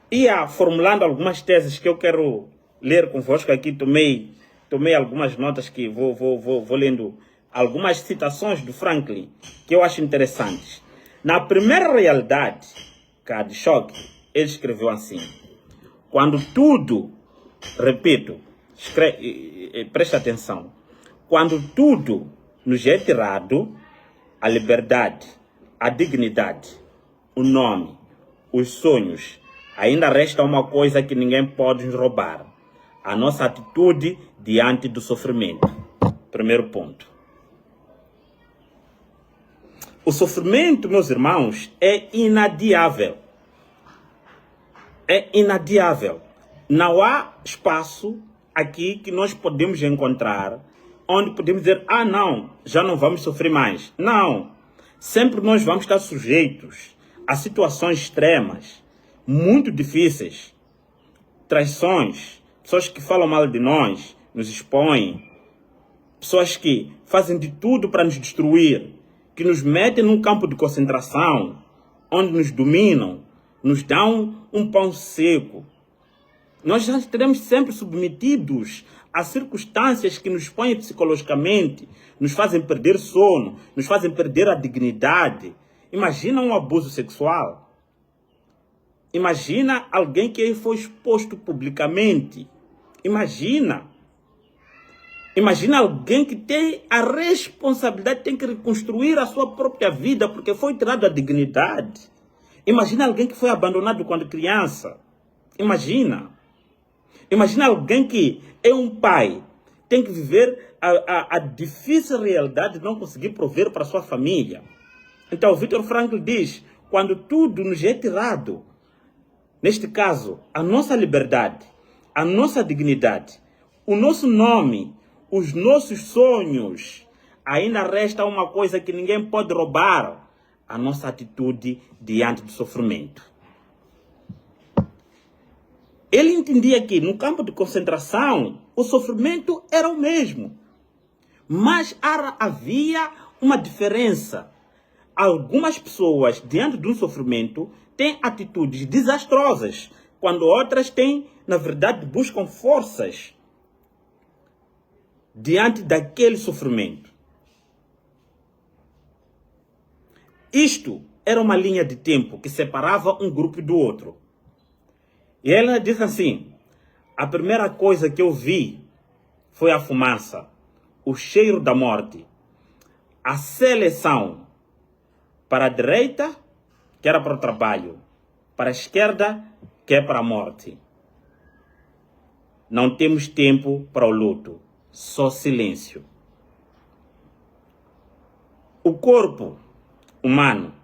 ia formulando algumas teses que eu quero ler convosco aqui. Tomei algumas notas que vou lendo algumas citações do Franklin que eu acho interessantes. Na primeira realidade, cá de choque, ele escreveu assim: quando tudo, repito, preste atenção, quando tudo nos é tirado, a liberdade, a dignidade, o nome, os sonhos, ainda resta uma coisa que ninguém pode nos roubar: a nossa atitude diante do sofrimento. Primeiro ponto. O sofrimento, meus irmãos, é inadiável. É inadiável. Não há espaço aqui que nós podemos encontrar onde podemos dizer, não, já não vamos sofrer mais. Não. Sempre nós vamos estar sujeitos a situações extremas, muito difíceis, traições, pessoas que falam mal de nós, nos expõem, pessoas que fazem de tudo para nos destruir, que nos metem num campo de concentração, onde nos dominam, nos dão um pão seco. Nós já estaremos sempre submetidos a circunstâncias que nos põem psicologicamente, nos fazem perder sono, nos fazem perder a dignidade. Imagina um abuso sexual. Imagina alguém que foi exposto publicamente. Imagina alguém que tem a responsabilidade, tem que reconstruir a sua própria vida porque foi tirado a dignidade. Imagina alguém que foi abandonado quando criança. Imagina alguém que é um pai, tem que viver a difícil realidade de não conseguir prover para sua família. Então, Viktor Frankl diz, quando tudo nos é tirado, neste caso, a nossa liberdade, a nossa dignidade, o nosso nome, os nossos sonhos, ainda resta uma coisa que ninguém pode roubar: a nossa atitude diante do sofrimento. Ele entendia que no campo de concentração o sofrimento era o mesmo, mas havia uma diferença. Algumas pessoas, diante de um sofrimento, têm atitudes desastrosas, quando outras têm, na verdade, buscam forças diante daquele sofrimento. Isto era uma linha de tempo que separava um grupo do outro. E ela disse assim: a primeira coisa que eu vi foi a fumaça, o cheiro da morte, a seleção para a direita, que era para o trabalho, para a esquerda, que é para a morte. Não temos tempo para o luto, só silêncio. O corpo humano,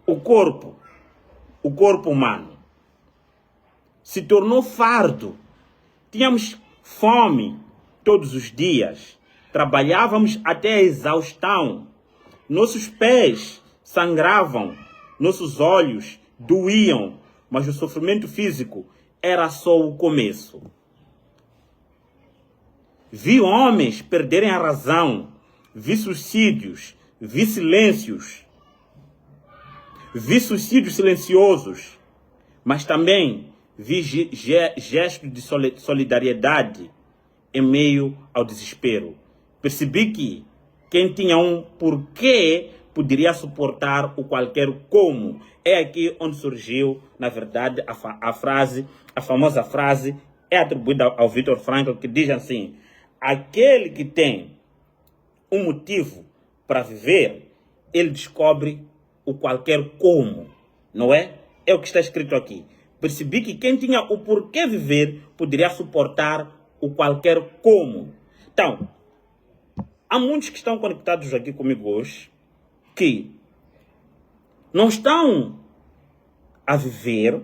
o corpo humano se tornou fardo. Tínhamos fome todos os dias, trabalhávamos até a exaustão, nossos pés sangravam, nossos olhos doíam, mas o sofrimento físico era só o começo. Vi homens perderem a razão, vi suicídios, vi silêncios, vi suicídios silenciosos, mas também vi gestos de solidariedade em meio ao desespero. Percebi que quem tinha um porquê poderia suportar o qualquer como. É aqui onde surgiu, na verdade, a famosa frase é atribuída ao Viktor Frankl, que diz assim: aquele que tem um motivo para viver, ele descobre o qualquer como, não é? É o que está escrito aqui. Percebi que quem tinha o porquê viver poderia suportar o qualquer como. Então, há muitos que estão conectados aqui comigo hoje que não estão a viver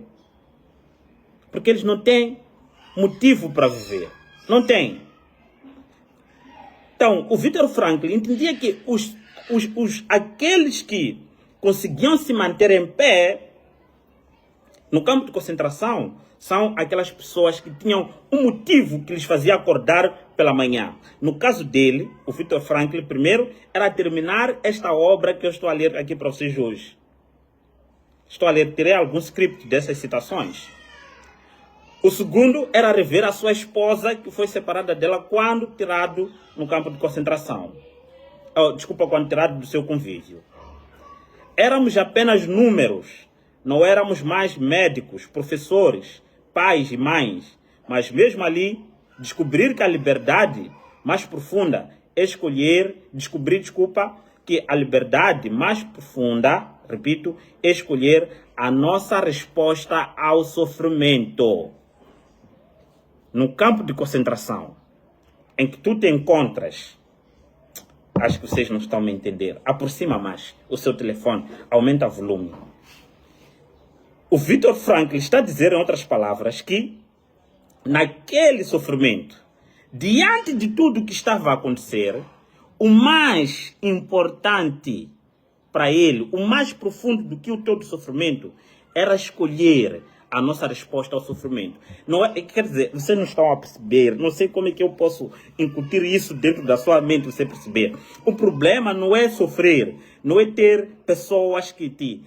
porque eles não têm motivo para viver. Não têm. Então, o Viktor Frankl entendia que aqueles que conseguiam se manter em pé no campo de concentração são aquelas pessoas que tinham um motivo que lhes fazia acordar pela manhã. No caso dele, o Viktor Frankl, primeiro, era terminar esta obra que eu estou a ler aqui para vocês hoje. Estou a ler, tirei alguns scripts dessas citações. O segundo era rever a sua esposa, que foi separada dela quando tirado no campo de concentração. Quando tirado do seu convívio. Éramos apenas números, não éramos mais médicos, professores, pais e mães, mas mesmo ali, descobrir que a liberdade mais profunda é descobrir que a liberdade mais profunda, repito, é escolher a nossa resposta ao sofrimento. No campo de concentração, em que tu te encontras, acho que vocês não estão me entender, aproxima mais o seu telefone, aumenta o volume. O Viktor Frankl está a dizer, em outras palavras, que naquele sofrimento, diante de tudo o que estava a acontecer, o mais importante para ele, o mais profundo do que o todo sofrimento, era escolher a nossa resposta ao sofrimento. Não é, quer dizer, vocês não estão a perceber, não sei como é que eu posso incutir isso dentro da sua mente, você perceber. O problema não é sofrer, não é ter pessoas que te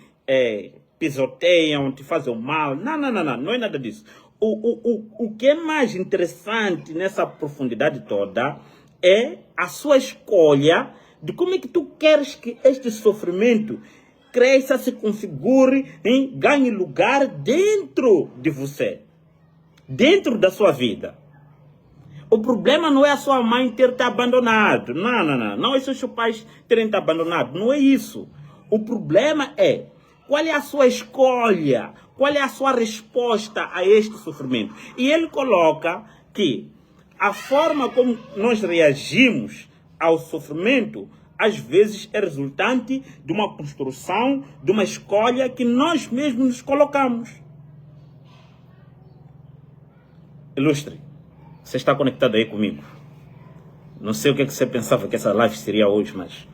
pisoteiam, te fazem mal, não é nada disso. O que é mais interessante nessa profundidade toda é a sua escolha de como é que tu queres que este sofrimento cresça, se configure, ganhe lugar dentro de você, dentro da sua vida. O problema não é a sua mãe ter te abandonado, não é seus pais terem te abandonado, não é isso. O problema é qual é a sua escolha, qual é a sua resposta a este sofrimento. E ele coloca que a forma como nós reagimos ao sofrimento às vezes é resultante de uma construção, de uma escolha que nós mesmos nos colocamos. Ilustre, você está conectado aí comigo? Não sei o que você pensava que essa live seria hoje, mas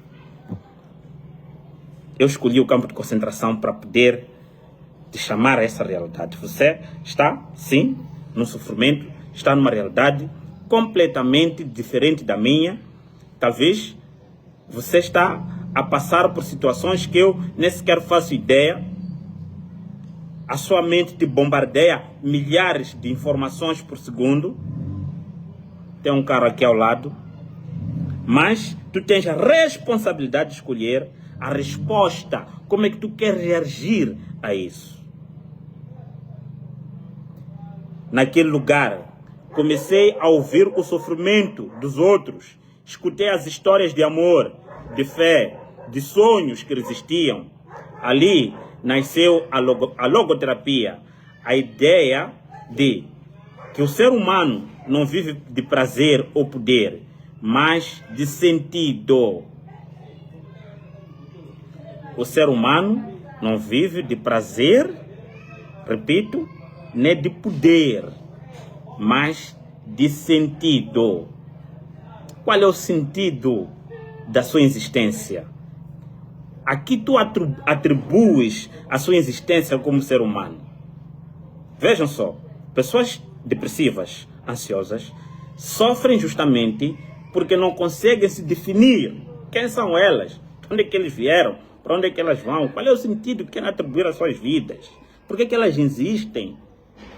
eu escolhi o campo de concentração para poder te chamar a essa realidade. Você está, sim, no sofrimento, está numa realidade completamente diferente da minha. Talvez você está a passar por situações que eu nem sequer faço ideia. A sua mente te bombardeia milhares de informações por segundo. Tem um cara aqui ao lado. Mas tu tens a responsabilidade de escolher a resposta. Como é que tu queres reagir a isso? Naquele lugar, comecei a ouvir o sofrimento dos outros. Escutei as histórias de amor, de fé, de sonhos que existiam. Ali nasceu a logoterapia, a ideia de que o ser humano não vive de prazer ou poder, mas de sentido. O ser humano não vive de prazer, repito, nem de poder, mas de sentido. Qual é o sentido da sua existência? Aqui tu atribuis a sua existência como ser humano. Vejam só, pessoas depressivas, ansiosas, sofrem justamente porque não conseguem se definir. Quem são elas? De onde é que eles vieram? Para onde é que elas vão? Qual é o sentido que querem atribuir às suas vidas? Por que elas existem?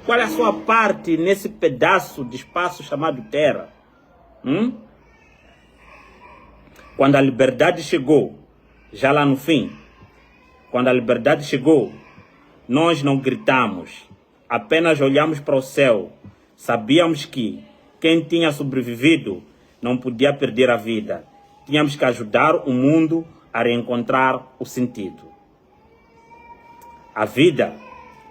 Qual é a sua parte nesse pedaço de espaço chamado Terra? Quando a liberdade chegou, já lá no fim, quando a liberdade chegou, nós não gritamos, apenas olhamos para o céu. Sabíamos que quem tinha sobrevivido não podia perder a vida. Tínhamos que ajudar o mundo a reencontrar o sentido. A vida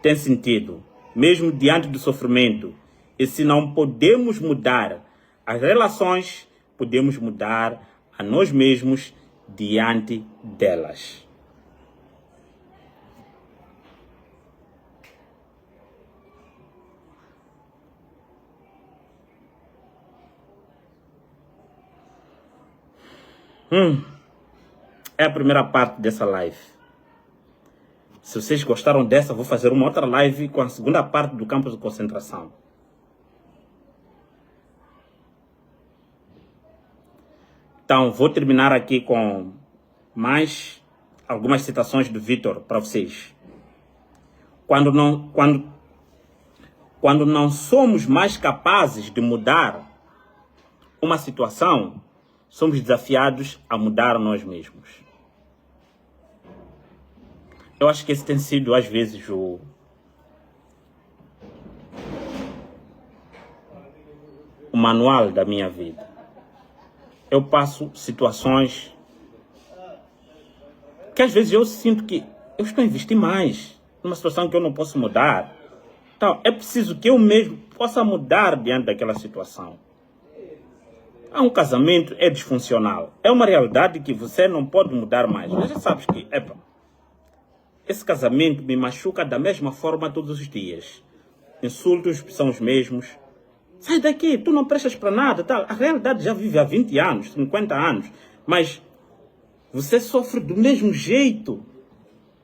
tem sentido, mesmo diante do sofrimento. E se não podemos mudar as relações, podemos mudar a nós mesmos diante delas. É a primeira parte dessa live. Se vocês gostaram dessa, vou fazer uma outra live com a segunda parte do campo de concentração. Então, vou terminar aqui com mais algumas citações do Viktor para vocês. Quando não somos mais capazes de mudar uma situação, somos desafiados a mudar nós mesmos. Eu acho que esse tem sido, às vezes, o manual da minha vida. Eu passo situações que às vezes eu sinto que eu estou a investir mais numa situação que eu não posso mudar. Então, é preciso que eu mesmo possa mudar diante daquela situação. Um casamento é disfuncional. É uma realidade que você não pode mudar mais. Mas já sabes que, esse casamento me machuca da mesma forma todos os dias. Insultos são os mesmos. Sai daqui, tu não prestas para nada. Tal. A realidade já vive há 20 anos, 50 anos. Mas você sofre do mesmo jeito.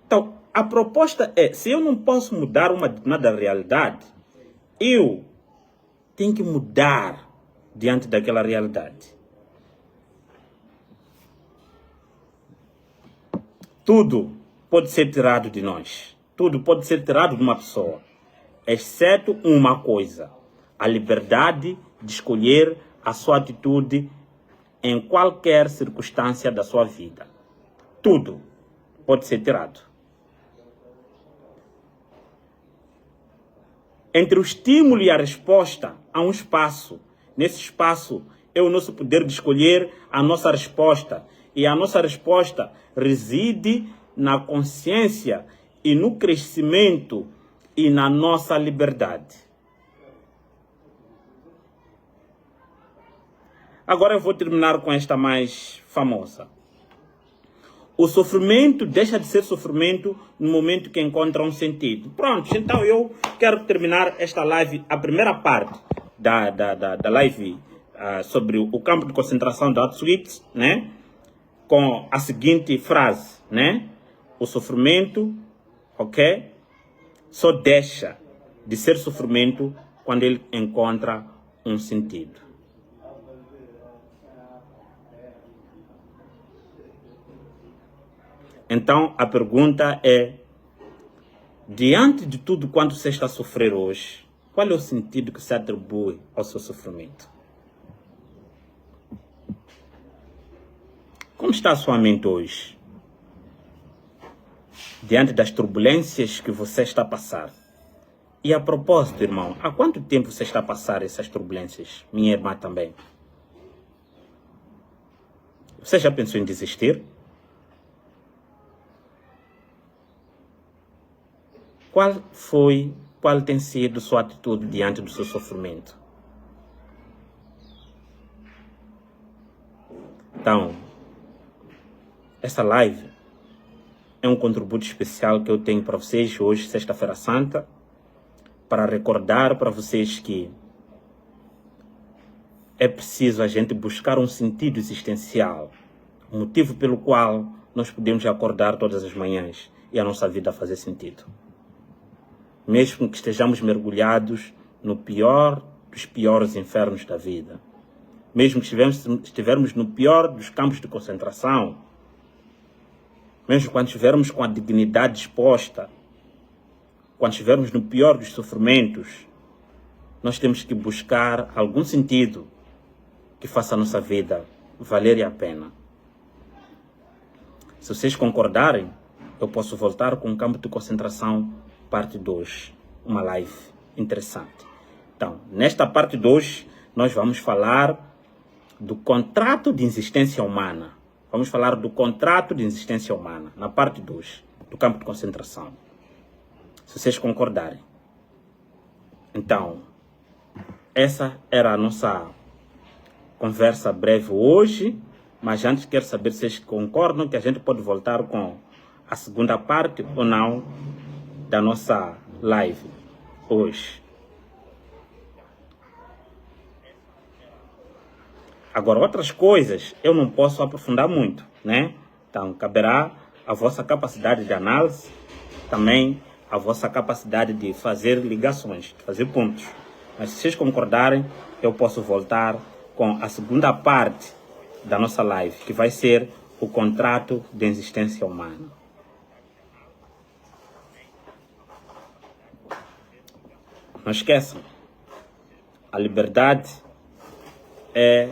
Então, a proposta é, se eu não posso mudar uma determinada realidade, eu tenho que mudar diante daquela realidade. Tudo pode ser tirado de nós. Tudo pode ser tirado de uma pessoa. Exceto uma coisa. A liberdade de escolher a sua atitude em qualquer circunstância da sua vida. Tudo pode ser tirado. Entre o estímulo e a resposta, há um espaço. Nesse espaço é o nosso poder de escolher a nossa resposta. E a nossa resposta reside na consciência e no crescimento e na nossa liberdade. Agora eu vou terminar com esta mais famosa. O sofrimento deixa de ser sofrimento no momento que encontra um sentido. Pronto, então eu quero terminar esta live, a primeira parte da live sobre o campo de concentração de Auschwitz, né? Com a seguinte frase, né? O sofrimento, ok? Só deixa de ser sofrimento quando ele encontra um sentido. Então, a pergunta é, diante de tudo quanto você está a sofrer hoje, qual é o sentido que se atribui ao seu sofrimento? Como está a sua mente hoje? Diante das turbulências que você está a passar. E a propósito, irmão, há quanto tempo você está a passar essas turbulências? Minha irmã também. Você já pensou em desistir? Qual tem sido sua atitude diante do seu sofrimento? Então, essa live é um contributo especial que eu tenho para vocês hoje, sexta-feira santa, para recordar para vocês que é preciso a gente buscar um sentido existencial, o motivo pelo qual nós podemos acordar todas as manhãs e a nossa vida fazer sentido. Mesmo que estejamos mergulhados no pior dos piores infernos da vida. Mesmo que estivermos no pior dos campos de concentração. Mesmo quando estivermos com a dignidade exposta. Quando estivermos no pior dos sofrimentos. Nós temos que buscar algum sentido que faça a nossa vida valer a pena. Se vocês concordarem, eu posso voltar com o campo de concentração parte 2, uma live interessante. Então, nesta parte 2, nós vamos falar do contrato de existência humana. Vamos falar do contrato de existência humana, na parte 2, do campo de concentração. Se vocês concordarem. Então, essa era a nossa conversa breve hoje, mas antes quero saber se vocês concordam que a gente pode voltar com a segunda parte ou não da nossa live hoje. Agora, outras coisas eu não posso aprofundar muito, né? Então, caberá a vossa capacidade de análise, também a vossa capacidade de fazer ligações, de fazer pontos. Mas se vocês concordarem, eu posso voltar com a segunda parte da nossa live, que vai ser o contrato de existência humana. Não esqueçam, a liberdade é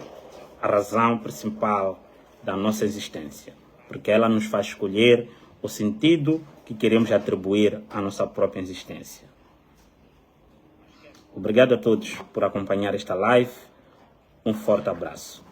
a razão principal da nossa existência, porque ela nos faz escolher o sentido que queremos atribuir à nossa própria existência. Obrigado a todos por acompanhar esta live. Um forte abraço.